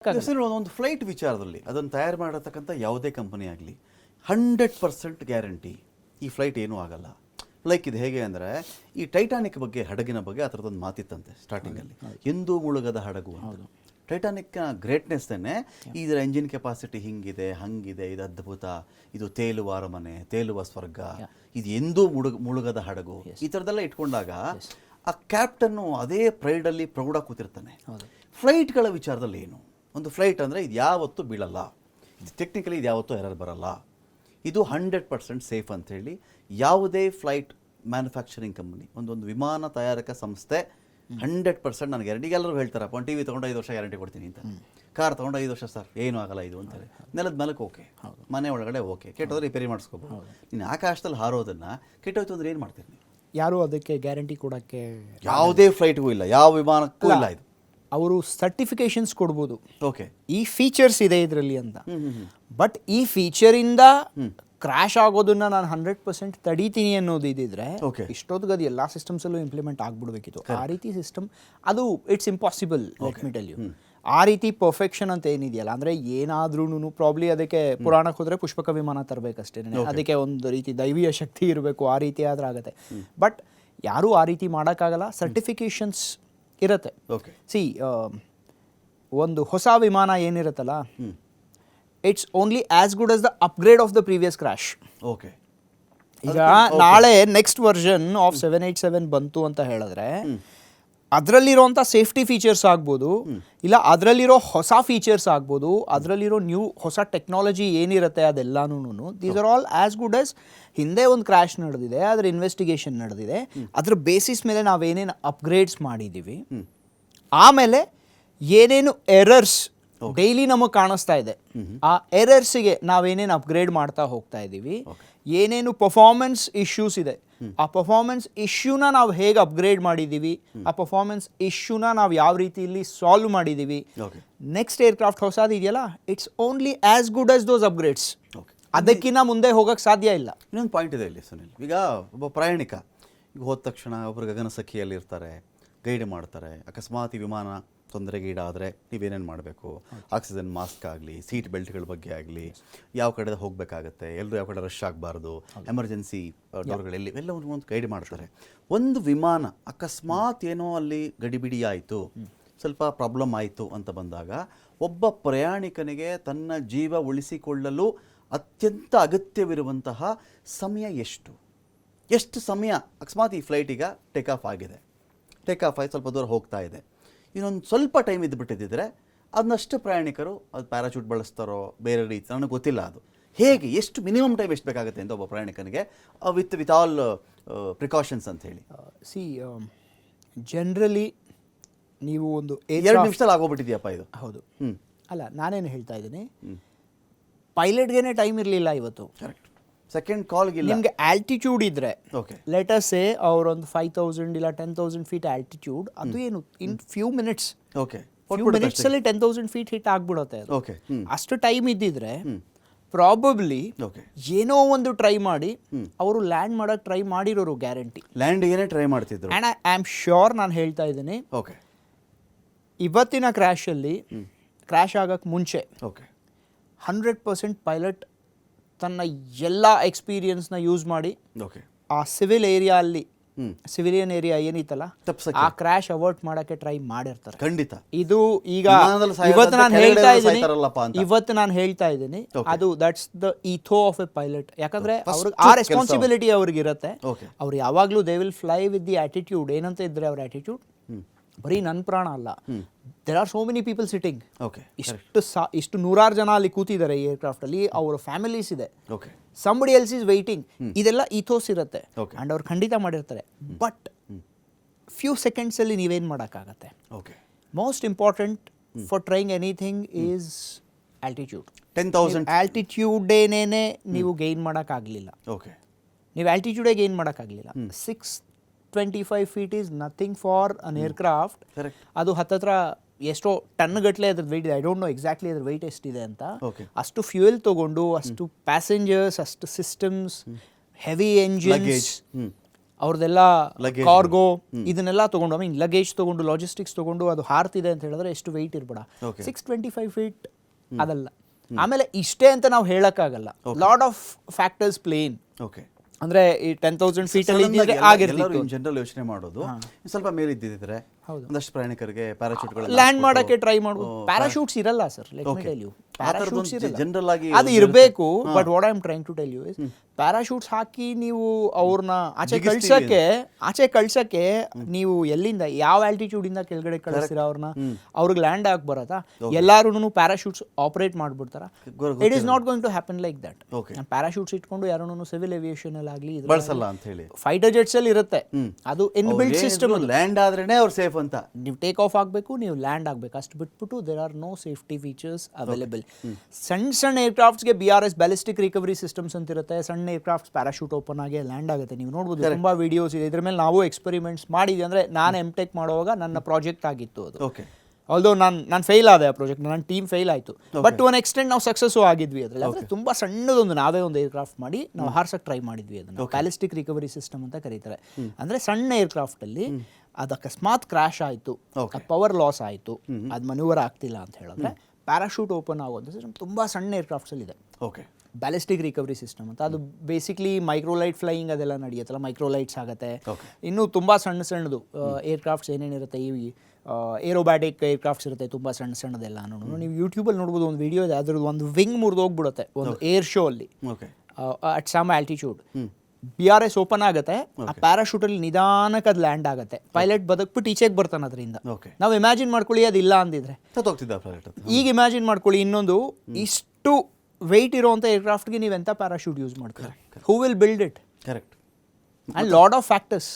ಒಂದು ಫ್ಲೈಟ್ ವಿಚಾರದಲ್ಲಿ ಅದನ್ನು ತಯಾರು ಮಾಡತಕ್ಕಂಥ ಯಾವುದೇ ಕಂಪನಿ ಆಗಲಿ 100% ಗ್ಯಾರಂಟಿ ಈ ಫ್ಲೈಟ್ ಏನೂ ಆಗಲ್ಲ. ಲೈಕ್ ಇದು ಹೇಗೆ ಅಂದರೆ, ಈ ಟೈಟಾನಿಕ್ ಬಗ್ಗೆ, ಹಡಗಿನ ಬಗ್ಗೆ ಆ ಥರದೊಂದು ಮಾತಿತ್ತಂತೆ ಸ್ಟಾರ್ಟಿಂಗಲ್ಲಿ, ಎಂದೂ ಮುಳುಗದ ಹಡಗು ಅಂತ. ಟೈಟಾನಿಕ್ನ ಗ್ರೇಟ್ನೆಸ್ನೇ ಇದರ ಎಂಜಿನ್ ಕೆಪಾಸಿಟಿ ಹಿಂಗಿದೆ, ಹಂಗಿದೆ, ಇದು ಅದ್ಭುತ, ಇದು ತೇಲುವ ಅರಮನೆ, ತೇಲುವ ಸ್ವರ್ಗ, ಇದು ಎಂದೂ ಮುಳುಗದ ಹಡಗು, ಈ ಥರದ್ದೆಲ್ಲ ಇಟ್ಕೊಂಡಾಗ ಆ ಕ್ಯಾಪ್ಟನ್ನು ಅದೇ ಪ್ರೈಡಲ್ಲಿ ಪ್ರೌಢ ಕೂತಿರ್ತಾನೆ. ಫ್ಲೈಟ್ಗಳ ವಿಚಾರದಲ್ಲಿ ಏನು, ಒಂದು ಫ್ಲೈಟ್ ಅಂದರೆ ಇದು ಯಾವತ್ತೂ ಬೀಳಲ್ಲ, ಇದು ಟೆಕ್ನಿಕಲಿ ಇದು ಯಾವತ್ತೂ ಎರರ್ ಬರಲ್ಲ, ಇದು 100% ಸೇಫ್ ಅಂಥೇಳಿ ಯಾವುದೇ ಫ್ಲೈಟ್ ಮ್ಯಾನುಫ್ಯಾಕ್ಚರಿಂಗ್ ಕಂಪನಿ, ಒಂದೊಂದು ವಿಮಾನ ತಯಾರಕ ಸಂಸ್ಥೆ 100% ನಾನು ಗ್ಯಾರಂಟಿ. ಎಲ್ಲರೂ ಹೇಳ್ತಾರಪ್ಪ, ಒಂದು TV ತೊಗೊಂಡು 5 ವರ್ಷ ಗ್ಯಾರಂಟಿ ಕೊಡ್ತೀನಿ ಅಂತ, ಕಾರ್ ತೊಗೊಂಡು 5 ವರ್ಷ ಸರ್ ಏನೂ ಆಗಲ್ಲ ಇದು ಅಂತಾರೆ. ನೆಲದ ಮೇಲಕ್ಕೆ ಓಕೆ, ಮನೆ ಒಳಗಡೆ ಓಕೆ, ಕೆಟ್ಟೋದ್ರೆ ರಿಪೇರಿ ಮಾಡಿಸ್ಕೋಬೋದು. ನೀನು ಆಕಾಶದಲ್ಲಿ ಹಾರೋದನ್ನು ಕೆಟ್ಟೋಯ್ತು ಅಂದರೆ ಏನು ಮಾಡ್ತೀನಿ? ಯಾರು ಅದಕ್ಕೆ ಗ್ಯಾರಂಟಿ ಕೊಡೋಕ್ಕೆ ಯಾವುದೇ ಫ್ಲೈಟ್ಗೂ ಇಲ್ಲ, ಯಾವ ವಿಮಾನಕ್ಕೂ ಇಲ್ಲ. ಇದು ಅವರು ಸರ್ಟಿಫಿಕೇಶನ್ಸ್ ಕೊಡ್ಬೋದು, ಓಕೆ ಈ ಫೀಚರ್ಸ್ ಇದೆ ಇದರಲ್ಲಿ ಅಂತ. ಬಟ್ ಈ ಫೀಚರಿಂದ ಕ್ರ್ಯಾಶ್ ಆಗೋದನ್ನ ನಾನು 100% ತಡೀತೀನಿ ಅನ್ನೋದು ಇದ್ದಿದ್ರೆ ಇಷ್ಟೊತ್ತಿಗೆ ಅದು ಎಲ್ಲ ಸಿಸ್ಟಮ್ಸಲ್ಲೂ ಇಂಪ್ಲಿಮೆಂಟ್ ಆಗ್ಬಿಡ್ಬೇಕಿತ್ತು. ಆ ರೀತಿ ಸಿಸ್ಟಮ್ ಅದು it's impossible, let me tell you. ಆ ರೀತಿ ಪರ್ಫೆಕ್ಷನ್ ಅಂತ ಏನಿದೆಯಲ್ಲ, ಅಂದರೆ ಏನಾದ್ರೂ ಪ್ರಾಬ್ಲಿ ಅದಕ್ಕೆ ಪುರಾಣಕ್ಕೆ ಹೋದರೆ ಪುಷ್ಪಕ ವಿಮಾನ ತರಬೇಕಷ್ಟೇ, ಅದಕ್ಕೆ ಒಂದು ರೀತಿ ದೈವೀಯ ಶಕ್ತಿ ಇರಬೇಕು, ಆ ರೀತಿ ಆದ್ರೆ ಆಗುತ್ತೆ. ಬಟ್ ಯಾರೂ ಆ ರೀತಿ ಮಾಡೋಕ್ಕಾಗಲ್ಲ. ಸರ್ಟಿಫಿಕೇಶನ್ಸ್ ಇರುತ್ತೆ. ಸಿ, ಒಂದು ಹೊಸ ವಿಮಾನ ಏನಿರುತ್ತಲ್ಲ, it's only as good as the upgrade of the previous crash. Okay, ಈಗ ನಾಳೆ ನೆಕ್ಸ್ಟ್ ವರ್ಷನ್ ಆಫ್ 787 ಬಂತು ಅಂತ ಹೇಳಿದ್ರೆ ಅದರಲ್ಲಿರೋಂಥ ಸೇಫ್ಟಿ ಫೀಚರ್ಸ್ ಆಗ್ಬೋದು, ಇಲ್ಲ ಅದರಲ್ಲಿರೋ ಹೊಸ ಫೀಚರ್ಸ್ ಆಗ್ಬೋದು, ಅದರಲ್ಲಿರೋ ನ್ಯೂ ಹೊಸ ಟೆಕ್ನಾಲಜಿ ಏನಿರುತ್ತೆ ಅದೆಲ್ಲನೂ, these are all as good as ಹಿಂದೆ ಒಂದು ಕ್ರ್ಯಾಶ್ ನಡೆದಿದೆ, ಅದರ ಇನ್ವೆಸ್ಟಿಗೇಷನ್ ನಡೆದಿದೆ, ಅದ್ರ ಬೇಸಿಸ್ ಮೇಲೆ ನಾವೇನೇನು ಅಪ್ಗ್ರೇಡ್ಸ್ ಮಾಡಿದ್ದೀವಿ, ಆಮೇಲೆ ಏನೇನು ಎರರ್ಸ್ ಡೈಲಿ ನಮಗೆ ಕಾಣಿಸ್ತಾ ಇದೆ, ಆ ಎರರ್ಸಿಗೆ ನಾವೇನೇನು ಅಪ್ಗ್ರೇಡ್ ಮಾಡ್ತಾ ಹೋಗ್ತಾ ಇದ್ದೀವಿ, ಏನೇನು ಪರ್ಫಾರ್ಮೆನ್ಸ್ ಇಶ್ಯೂಸ್ ಇದೆ, ಆ ಪರ್ಫಾರ್ಮೆನ್ಸ್ ಇಶ್ಯೂನ ನಾವು ಹೇಗೆ ಅಪ್ಗ್ರೇಡ್ ಮಾಡಿದ್ದೀವಿ, ಆ ಪರ್ಫಾರ್ಮೆನ್ಸ್ ಇಶ್ಯೂನ ನಾವು ಯಾವ ರೀತಿಯಲ್ಲಿ ಸಾಲ್ವ್ ಮಾಡಿದ್ದೀವಿ. ನೆಕ್ಸ್ಟ್ ಏರ್ಕ್ರಾಫ್ಟ್ ಹೊಸದು ಇದೆಯಲ್ಲ, it's only as good as those upgrades. ಅದಕ್ಕಿಂತ ಮುಂದೆ ಹೋಗಕ್ಕೆ ಸಾಧ್ಯ ಇಲ್ಲ. ಇನ್ನೊಂದು ಪಾಯಿಂಟ್ ಇದೆ ಇಲ್ಲಿ ಸುನಿಲ್. ಈಗ ಒಬ್ಬ ಪ್ರಯಾಣಿಕ ಈಗ ಹೋದ ತಕ್ಷಣ ಒಬ್ಬರು ಗಗನಸಖಿಯಲ್ಲಿ ಇರ್ತಾರೆ, ಗೈಡ್ ಮಾಡ್ತಾರೆ. ಅಕಸ್ಮಾತ್ ಈ ವಿಮಾನ ತೊಂದರೆಗೀಡಾದರೆ ನೀವೇನೇನು ಮಾಡಬೇಕು, ಆಕ್ಸಿಜನ್ ಮಾಸ್ಕ್ ಆಗಲಿ, ಸೀಟ್ ಬೆಲ್ಟ್ಗಳ ಬಗ್ಗೆ ಆಗಲಿ, ಯಾವ ಕಡೆ ಹೋಗಬೇಕಾಗತ್ತೆ, ಎಲ್ಲರೂ ಯಾವ ಕಡೆ ರಶ್ ಆಗಬಾರ್ದು, ಎಮರ್ಜೆನ್ಸಿ ಡೋರ್ಗಳಲ್ಲಿ ಎಲ್ಲ ಒಂದು ಗೈಡ್ ಮಾಡ್ತಾರೆ. ಒಂದು ವಿಮಾನ ಅಕಸ್ಮಾತ್ ಏನೋ ಅಲ್ಲಿ ಗಡಿಬಿಡಿ ಆಯಿತು, ಸ್ವಲ್ಪ ಪ್ರಾಬ್ಲಮ್ ಆಯಿತು ಅಂತ ಬಂದಾಗ ಒಬ್ಬ ಪ್ರಯಾಣಿಕನಿಗೆ ತನ್ನ ಜೀವ ಉಳಿಸಿಕೊಳ್ಳಲು ಅತ್ಯಂತ ಅಗತ್ಯವಿರುವಂತಹ ಸಮಯ ಎಷ್ಟು ಸಮಯ? ಅಕಸ್ಮಾತ್ ಈ ಫ್ಲೈಟ್ ಈಗ ಟೇಕ್ ಆಫ್ ಆಗಿದೆ, ಟೇಕ್ ಆಫ್ ಆಗಿ ಸ್ವಲ್ಪ ದೂರ ಹೋಗ್ತಾ ಇದೆ, ಇನ್ನೊಂದು ಸ್ವಲ್ಪ ಟೈಮ್ ಇದ್ದುಬಿಟ್ಟಿದ್ದರೆ ಅದನ್ನಷ್ಟು ಪ್ರಯಾಣಿಕರು ಅದು ಪ್ಯಾರಾಚೂಟ್ ಬಳಸ್ತಾರೋ ಬೇರೆ ರೀತಿ ನನಗೆ ಗೊತ್ತಿಲ್ಲ. ಅದು ಹೇಗೆ, ಎಷ್ಟು ಮಿನಿಮಮ್ ಟೈಮ್ ಎಷ್ಟು ಬೇಕಾಗುತ್ತೆ ಅಂತ ಒಬ್ಬ ಪ್ರಯಾಣಿಕನಿಗೆ ವಿತ್ ಆಲ್ ಪ್ರಿಕಾಷನ್ಸ್ ಅಂತ ಹೇಳಿ? ಸಿ, ಜನರಲಿ ನೀವು ಒಂದು 2 ನಿಮಿಷದಲ್ಲಿ ಆಗೋಗ್ಬಿಟ್ಟಿದೆಯಪ್ಪ ಇದು. ಹೌದು, ಅಲ್ಲ ನಾನೇನು ಹೇಳ್ತಾ ಇದ್ದೀನಿ, ಪೈಲಟ್ಗೇನೆ ಟೈಮ್ ಇರಲಿಲ್ಲ ಇವತ್ತು. ಕರೆಕ್ಟ್, ಸೆಕೆಂಡ್ ಕಾಲ್ಗಿಲ್ಲ. ನಿಮಗೆ ಆಲ್ಟಿಟ್ಯೂಡ್ ಇದ್ರೆ, ಓಕೆ, ಲೆಟ್ ಅಸ್ ಸೇ ಅವರೊಂದು 5,000 ಇಲ್ಲ 10,000 ಫೀಟ್ ಆಲ್ಟಿಟ್ಯೂಡ್, ಅದು ಏನು in few minutes, okay, few minutes ಅಲ್ಲಿ 10,000 ಫೀಟ್ ಹಿಟ್ ಆಗ್ಬಿಡುತ್ತೆ. ಓಕೆ, ಅಷ್ಟು ಟೈಮ್ ಇದ್ದಿದ್ರೆ ಪ್ರಾಬಬ್ಲಿ ಏನೋ ಒಂದು ಟ್ರೈ ಮಾಡಿ ಅವರು ಲ್ಯಾಂಡ್ ಮಾಡಕ್ ಟ್ರೈ ಮಾಡಿರೋರು, ಗ್ಯಾರಂಟಿ ಲ್ಯಾಂಡಿಗೆ ಟ್ರೈ ಮಾಡ್ತಿದ್ರು. ಆ್ಯಂಡ್ ಐ ಆಮ್ ಶ್ಯೂರ್, ನಾನು ಹೇಳ್ತಾ ಇದ್ದೀನಿ, ಓಕೆ, ಇವತ್ತಿನ ಕ್ರ್ಯಾಶಲ್ಲಿ ಕ್ರ್ಯಾಶ್ ಆಗಕ್ಕೆ ಮುಂಚೆ ಓಕೆ 100% ಪೈಲಟ್ ತನ್ನ ಎಲ್ಲ ಎಕ್ಸ್ಪೀರಿಯನ್ಸ್ನ ಯೂಸ್ ಮಾಡಿ ಓಕೆ ಆ ಸಿವಿಲಿಯನ್ ಏರಿಯಾ ಏನಿತ್ತಲ್ಲ ಆ ಕ್ರ್ಯಾಶ್ ಅವಾಯ್ಡ್ ಮಾಡಕ್ಕೆ ಟ್ರೈ ಮಾಡಿರ್ತಾರೆ. ಖಂಡಿತ. ಇದು ಈಗ ಇವತ್ತು ನಾನು ಹೇಳ್ತಾ ಇದ್ದೀನಿ ಅದು that's the ethos of a pilot. ಯಾಕಂದ್ರೆ ಅವ್ರಿಗೆ ಆ ರೆಸ್ಪಾನ್ಸಿಬಿಲಿಟಿ ಅವ್ರಿಗೆ ಇರುತ್ತೆ. ಅವ್ರು ಯಾವಾಗಲೂ they will fly with the attitude. ಏನಂತ ಇದ್ರೆ ಅವ್ರ ಆಟಿಟ್ಯೂಡ್ ಬರೀ ನನ್ನ ಪ್ರಾಣ ಅಲ್ಲ, there are so many people sitting. ಇಷ್ಟು 100 ಜನ ಅಲ್ಲಿ ಕೂತಿದ್ದಾರೆ ಈ ಏರ್ಕ್ರಾಫ್ಟ್ ಅಲ್ಲಿ, ಅವರ ಫ್ಯಾಮಿಲೀಸ್ ಇದೆ, ಸಂಬಡಿ ಎಲ್ಸ್ ಈಸ್ ವೈಟಿಂಗ್, ಇದೆಲ್ಲ ಈಥೋಸ್ ಇರುತ್ತೆ ಅಂಡ್ ಅವ್ರು ಖಂಡಿತ ಮಾಡಿರ್ತಾರೆ. ಬಟ್ ಫ್ಯೂ ಸೆಕೆಂಡ್ಸ್ ಅಲ್ಲಿ ನೀವೇನು ಮಾಡೋಕ್ಕಾಗತ್ತೆ? Most important for trying anything is altitude. 10,000 ಆಲ್ಟಿಟ್ಯೂಡೇನೇ ನೀವು ಗೈನ್ ಮಾಡೋಕ್ಕಾಗಲಿಲ್ಲ, ನೀವು ಆಲ್ಟಿಟ್ಯೂಡೇ ಗೈನ್ ಮಾಡೋಕ್ಕಾಗಲಿಲ್ಲ. 625 feet is nothing for an aircraft. ಅದು ಹತ್ತತ್ರ ಎಷ್ಟೋ ಟನ್ ಗಟ್ಟಲೆ ಅದ್ರ ವೆಯ್ಟ್ ಇದೆ, ಐ ಡೋಂಟ್ ನೋ ಎಕ್ಸಾಕ್ಟ್ಲಿ ಅದ್ರ ವೆಯ್ಟ್ ಎಷ್ಟಿದೆ ಅಂತ. ಅಷ್ಟು ಫ್ಯೂಯಲ್ ತೊಗೊಂಡು, ಅಷ್ಟು ಪ್ಯಾಸೆಂಜರ್ಸ್, ಅಷ್ಟು ಸಿಸ್ಟಮ್ಸ್, ಹೆವಿ ಎಂಜಿನ್ಸ್, ಅವ್ರದ್ದೆಲ್ಲ Luggage. ಕಾರ್ಗೋ ಇದನ್ನೆಲ್ಲ ತೊಗೊಂಡು ಐ ಮೀನ್ ಲಗೇಜ್ ತೊಗೊಂಡು ಲಾಜಿಸ್ಟಿಕ್ಸ್ ತೊಗೊಂಡು ಅದು ಹಾರ್ತಿದೆ ಅಂತ ಹೇಳಿದ್ರೆ ಎಷ್ಟು ವೆಯ್ಟ್ ಇರ್ಬೇಡ, Okay. 625 ಫೀಟ್ ಅದಲ್ಲ. ಆಮೇಲೆ ಇಷ್ಟೇ ಅಂತ ನಾವು ಹೇಳೋಕ್ಕಾಗಲ್ಲ, lot of factors play in. Okay, ಅಂದ್ರೆ ಈ 10,000 ಫೀಟಲ್ಲಿ ಇದ್ದಿದ್ರೆ ಎಲ್ಲರೂ ಆಗಿರ್ತಿತ್ತು. ಇನ್ ಜನರಲ್ ಯೋಚನೆ ಮಾಡೋದು ಸ್ವಲ್ಪ ಮೇಲೆ ಇದ್ದಿದ್ರೆ ಒಂದಷ್ಟು ಪ್ರಯಾಣಿಕರಿಗೆ ಪ್ಯಾರಾಚೂಟ್ಗಳು ಲ್ಯಾಂಡ್ ಮಾಡೋಕ್ಕೆ ಟ್ರೈ ಮಾಡ್ಬೋದು. ಪ್ಯಾರಾಶೂಟ್ಸ್ ಇರಲ್ಲ sir, let me tell you. Parachutes general ಆಗಿ ಅದು ಇರಬೇಕು. But what I am trying to tell you is parachutes ಹಾಕಿ ನೀವು ಅವ್ರನ್ನ ಆಚೆ ಕಳ್ಸಕ್ಕೆ ನೀವು ಎಲ್ಲಿಂದ ಯಾವ ಆಲ್ಟಿಟ್ಯೂಡ್ ಇಂದ ಕೆಳಗಡೆ ಕಳಿಸ್ತೀರಾ ಅವ್ರನ್ನ? ಅವ್ರಿಗೆ ಲ್ಯಾಂಡ್ ಆಗಿ ಬರತ್ತಾ? ಎಲ್ಲಾರು ಪ್ಯಾರಾಶೂಟ್ಸ್ ಆಪರೇಟ್ ಮಾಡ್ಬಿಡ್ತಾರ? It is not going to happen like that. Parachutes ಇಟ್ಕೊಂಡು ಯಾರನ್ನು ಸಿವಿಲ್ ಏವಿಯೇಷನ್ ಅಲ್ಲಿ ಆಗಲಿ ಬಳಸಲ್ಲ ಅಂತ ಹೇಳಿ ಫೈಟರ್ ಜೆಟ್ಸ್ ಅಲ್ಲಿ ಇರುತ್ತೆ. ಅದು ಇನ್ ಬಿಲ್ಟ್ ಸಿಸ್ಟಮ್. ಲ್ಯಾಂಡ್ ಆದ್ರೇನೆ ಅವ್ರು ಸೇಫ್ ಅಂತ. ನೀವು ಟೇಕ್ ಆಫ್ ಆಗಬೇಕು, ನೀವು ಲ್ಯಾಂಡ್ ಆಗಬೇಕು, ಅಷ್ಟು ಬಿಟ್ಬಿಟ್ಟು there are no safety features available. ಸಣ್ಣ ಏರ್ಕ್ರಾಫ್ಟ್ಸ್ಗೆ BRS ಬ್ಯಾಲಿಸ್ಟಿಕ್ ರಿಕವರಿ ಸಿಸ್ಟಮ್ಸ್ ಅಂತ ಇರುತ್ತೆ. ಸಣ್ಣ ಏರ್ಕ್ರಾಫ್ಟ್ಸ್ ಪ್ಯಾರಾಶೂಟ್ ಓಪನ್ ಆಗಿ ಲ್ಯಾಂಡ್ ಆಗುತ್ತೆ. ನೀವು ನೋಡ್ಬೋದು, ತುಂಬಾ ವಿಡಿಯೋಸ್ ಇದೆ ಇದ್ರ ಮೇಲೆ. ನಾವು ಎಕ್ಸ್ಪೆರಿಮೆಂಟ್ಸ್ ಮಾಡಿದ್ವಿ. ಅಂದರೆ ನಾನು M.Tech ಮಾಡುವಾಗ ನನ್ನ ಪ್ರಾಜೆಕ್ಟ್ ಆಗಿತ್ತು ಅದು. ಓಕೆ, ಆಲ್ದೋ ನಾನು ಫೇಲ್ ಆದೆ ಆ ಪ್ರಾಜೆಕ್ಟ್, ನನ್ನ ಟೀಮ್ ಫೇಲ್ ಆಯಿತು. ಬಟ್ ಟು ಅನ್ ಎಕ್ಸ್ಟೆಂಟ್ ನಾವು ಸಕ್ಸಸ್ಸು ಆಗಿದ್ವಿ ಅದರಲ್ಲಿ. ಅಂದರೆ ತುಂಬ ಸಣ್ಣದೊಂದು ನಾವೇ ಒಂದು ಏರ್ಕ್ರಾಫ್ಟ್ ಮಾಡಿ ನಾವು ಹಾರ್ಸಕ್ಕೆ ಟ್ರೈ ಮಾಡಿದ್ವಿ. ಅದನ್ನು ಬ್ಯಾಲಿಸ್ಟಿಕ್ ರಿಕವರಿ ಸಿಸ್ಟಮ್ ಅಂತ ಕರೀತಾರೆ. ಅಂದರೆ ಸಣ್ಣ ಏರ್ಕ್ರಾಫ್ಟಲ್ಲಿ ಅದು ಅಕಸ್ಮಾತ್ ಕ್ರ್ಯಾಶ್ ಆಯಿತು, ಪವರ್ ಲಾಸ್ ಆಯಿತು, ಅದು ಮನ್ಯೂವರ್ ಆಗ್ತಿಲ್ಲ ಅಂತ ಹೇಳಿದ್ರೆ ಪ್ಯಾರಾಶೂಟ್ ಓಪನ್ ಆಗೋದು ಸಿಸ್ಟಮ್ ತುಂಬ ಸಣ್ಣ ಏರ್ಕ್ರಾಫ್ಟ್ಸಲ್ಲಿ ಇದೆ. ಓಕೆ, ಬ್ಯಾಲಿಸ್ಟಿಕ್ ರಿಕವರಿ ಸಿಸ್ಟಮ್ ಅಂತ. ಅದು ಬೇಸಿಕ್ಲಿ ಮೈಕ್ರೋಲೈಟ್ ಫ್ಲೈಯಿಂಗ್ ಅದೆಲ್ಲ ನಡೆಯುತ್ತಲ್ಲ, ಮೈಕ್ರೋಲೈಟ್ಸ್ ಆಗುತ್ತೆ. ಇನ್ನೂ ತುಂಬ ಸಣ್ಣದು ಏರ್ಕ್ರಾಫ್ಟ್ಸ್ ಏನೇನಿರುತ್ತೆ, ಈ ಏರೋಬ್ಯಾಟಿಕ್ ಏರ್ಕ್ರಾಫ್ಟ್ಸ್ ಇರುತ್ತೆ ತುಂಬ ಸಣ್ಣದೆಲ್ಲ. ನೀವು ಯೂಟ್ಯೂಬಲ್ಲಿ ನೋಡ್ಬೋದು, ಒಂದು ವಿಡಿಯೋ ಇದೆ, ಅದ್ರದ್ದು ಒಂದು ವಿಂಗ್ ಮುರಿದೋಗ್ಬಿಡುತ್ತೆ ಒಂದು ಏರ್ ಶೋ ಅಲ್ಲಿ at some altitude. BRS open ಆಗುತ್ತೆ, ಆ ಪ್ಯಾರಾಶೂಟಲ್ಲಿ ನಿಧಾನಕ್ಕೆ ಅದು ಲ್ಯಾಂಡ್ ಆಗುತ್ತೆ. ಪೈಲಟ್ ಬದುಕ್ಬಿಟ್ಟು ಈಚೆಗೆ ಬರ್ತಾನೆ ಅದರಿಂದ. ನಾವು ಇಮ್ಯಾಜಿನ್ ಮಾಡ್ಕೊಳ್ಳಿ ಅದಿಲ್ಲ ಅಂದಿದ್ರೆ. ಈಗ ಇಮ್ಯಾಜಿನ್ ಮಾಡ್ಕೊಳ್ಳಿ ಇನ್ನೊಂದು ಇಷ್ಟು ವೆಯ್ಟ್ ಇರೋವಂಥ ಏರ್ಕ್ರಾಫ್ಟ್ಗೆ ನೀವು ಎಂಥ ಪ್ಯಾರಾಶೂಟ್ ಯೂಸ್ ಮಾಡ್ತೀರಾ? Who will build it? Correct. And lot of factors.